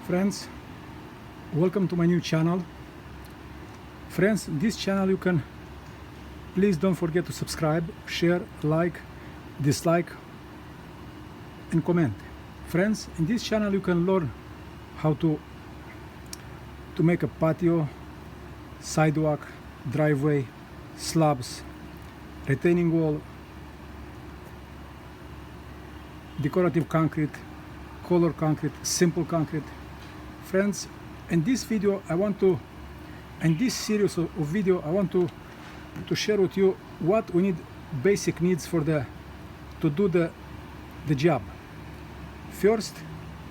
Friends, welcome to my new channel. Friends, this channel you can please don't forget to subscribe, share, like, dislike and comment. Friends, in this channel you can learn how to make a patio, sidewalk, driveway, slabs, retaining wall, decorative concrete, color concrete, simple concrete. Friends, in this video in this series of video I want to share with you what we need, basic needs to do the job. First,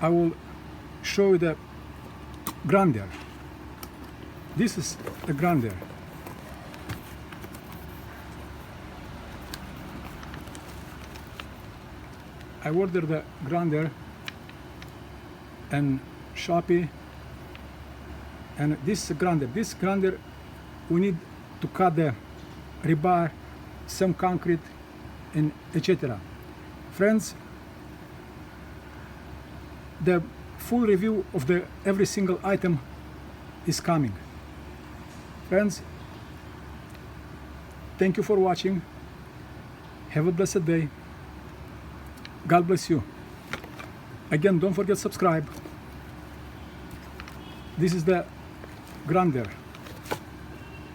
I will show you the grinder. This is the grinder. I ordered the grinder and Shopee, and this grinder we need to cut the rebar, some concrete and etc. Friends, the full review of every single item is coming. Friends, thank you for watching. Have a blessed day. God bless you. Again, don't forget to subscribe. This is the grinder,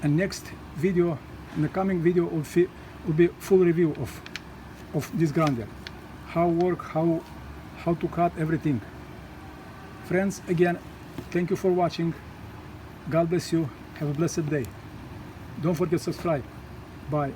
and next video, in the coming video, will be full review of this grinder, how work, how to cut everything. Friends, again, thank you for watching. God bless you. Have a blessed day. Don't forget to subscribe. Bye.